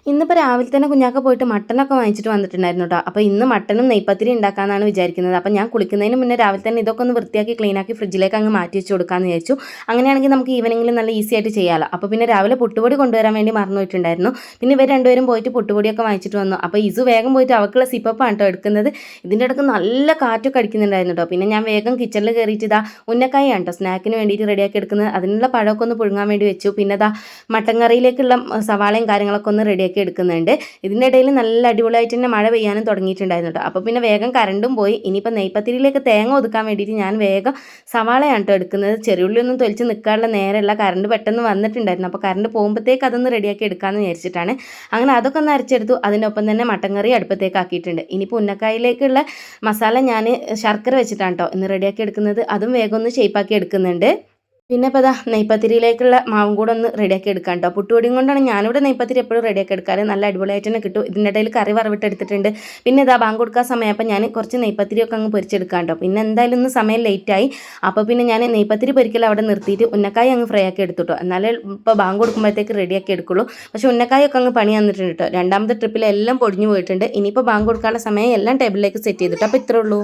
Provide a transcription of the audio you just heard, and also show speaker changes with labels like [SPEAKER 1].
[SPEAKER 1] ഇന്നിപ്പോൾ രാവിലെ തന്നെ കുഞ്ഞാക്ക പോയിട്ട് മട്ടനൊക്കെ വാങ്ങിച്ചിട്ട് വന്നിട്ടുണ്ടായിരുന്നു കേട്ടോ. അപ്പോൾ ഇന്ന് മട്ടനും നെയ്പ്പത്തിരി ഉണ്ടാക്കാമെന്നാണ് വിചാരിക്കുന്നത്. അപ്പോൾ ഞാൻ കുളിക്കുന്നതിന് മുന്നേ രാവിലെ തന്നെ ഇതൊക്കെ ഒന്ന് വൃത്തിയാക്കി ക്ലീനാക്കി ഫ്രിഡ്ജിലേക്ക് അങ്ങ് മാറ്റി വെച്ച് കൊടുക്കാമെന്ന് വിചാരിച്ചു. അങ്ങനെയാണെങ്കിൽ നമുക്ക് ഈവനിങ്ങിൽ നല്ല ഈസി ആയിട്ട് ചെയ്യാമല്ലോ. അപ്പോൾ പിന്നെ രാവിലെ പുട്ടുപൊടി കൊണ്ടുവരാൻ വേണ്ടി മറന്നു പോയിട്ടുണ്ടായിരുന്നു. പിന്നെ ഇവർ രണ്ടുപേരും പോയിട്ട് പുട്ടുപൊടിയൊക്കെ വാങ്ങിച്ചിട്ട് വന്നു. അപ്പോൾ ഇസു വേഗം പോയിട്ട് അവൾക്കുള്ള സിപ്പപ്പാണ് കേട്ടോ എടുക്കുന്നത്. ഇതിൻ്റെ ഇടയ്ക്ക് നല്ല കാറ്റൊക്കെ അടിക്കുന്നുണ്ടായിരുന്നു കേട്ടോ. പിന്നെ ഞാൻ വേഗം കിച്ചണിൽ കയറിയിട്ട് ഇതാ ഉന്നക്കായാണ് കേട്ടോ സ്നാക്കിന് വേണ്ടിയിട്ട് റെഡിയാക്കി എടുക്കുന്നത്. അതിനുള്ള പഴമൊക്കെ ഒന്ന് പുഴുങ്ങാൻ വേണ്ടി വെച്ചു. പിന്നെ ഇതാ മട്ടൻ കറിയിലേക്കുള്ള സവാളയും കാര്യങ്ങളൊക്കെ ഒന്ന് റെഡിയാക്കി എടുക്കുന്നുണ്ട്. ഇതിൻ്റെ ഇടയിൽ നല്ല അടിപൊളിയായിട്ട് തന്നെ മഴ പെയ്യാനും തുടങ്ങിയിട്ടുണ്ടായിരുന്നു കേട്ടോ. അപ്പോൾ പിന്നെ വേഗം കറണ്ടും പോയി. ഇനിയിപ്പോൾ നെയ്പ്പത്തിരിയിലേക്ക് തേങ്ങ ഒതുക്കാൻ വേണ്ടിയിട്ട് ഞാൻ വേഗം സവാളയാണ് കേട്ടോ എടുക്കുന്നത്. ചെറിയുള്ളിയൊന്നും തൊലിച്ച് നിൽക്കാനുള്ള നേരമല്ല, കറണ്ട് പെട്ടെന്ന് വന്നിട്ടുണ്ടായിരുന്നു. അപ്പോൾ കറണ്ട് പോകുമ്പോഴത്തേക്ക് അതൊന്ന് റെഡിയാക്കി എടുക്കാമെന്ന് വിചാരിച്ചിട്ടാണ്. അങ്ങനെ അതൊക്കെ ഒന്ന് അരച്ചെടുത്തു. അതിനൊപ്പം തന്നെ മട്ടൻ കറി അടുപ്പത്തേക്ക് ആക്കിയിട്ടുണ്ട്. ഇനിയിപ്പോൾ ഉന്നക്കായിലേക്കുള്ള മസാല ഞാൻ ശർക്കര വെച്ചിട്ടാണ് കേട്ടോ ഇന്ന് റെഡിയാക്കി എടുക്കുന്നത്. അതും വേഗം ഒന്ന് ഷേപ്പാക്കി എടുക്കുന്നുണ്ട്. പിന്നെ ഇപ്പോൾ ഇതാ നെയ്പ്പത്തിരിയിലേക്കുള്ള മാവും കൂടെ ഒന്ന് റെഡിയാക്കി എടുക്കാം കേട്ടോ. പുട്ടുപൊടിയും കൊണ്ടാണ് ഞാനിവിടെ നെയ്പ്പത്തിരി എപ്പോഴും റെഡിയാക്കി എടുക്കാറ്. നല്ല അടിപൊളിയായിട്ട് തന്നെ കിട്ടും. ഇതിൻ്റെ ഇടയിൽ കറി വറവിട്ടെടുത്തിട്ടുണ്ട്. പിന്നെ ഇതാ ബാങ്ക് കൊടുക്കാൻ സമയം അപ്പോൾ ഞാൻ കുറച്ച് നെയ്പ്പത്തിരിയൊക്കെ അങ്ങ് പൊരിച്ചെടുക്കാം കേട്ടോ. പിന്നെ എന്തായാലും ഇന്ന് സമയം ലേറ്റായി. അപ്പോൾ പിന്നെ ഞാൻ നെയ്പ്പത്തിരി പൊരിക്കൽ അവിടെ നിർത്തിയിട്ട് ഉന്നക്കായ അങ്ങ് ഫ്രൈ ആക്കി എടുത്തു കേട്ടോ. എന്നാലേ ഇപ്പോൾ ബാങ്ക് കൊടുക്കുമ്പോഴത്തേക്ക് റെഡിയാക്കി എടുക്കുള്ളൂ. പക്ഷേ ഉന്നക്കായൊക്കെ അങ്ങ് പണി വന്നിട്ടുണ്ട് കേട്ടോ. രണ്ടാമത്തെ ട്രിപ്പിൽ എല്ലാം പൊടിഞ്ഞു പോയിട്ടുണ്ട്. ഇനിയിപ്പോൾ ബാങ്ക് കൊടുക്കാനുള്ള സമയം എല്ലാം ടേബിളിലേക്ക് സെറ്റ് ചെയ്തിട്ട് അപ്പോൾ ഇത്രേ ഉള്ളൂ.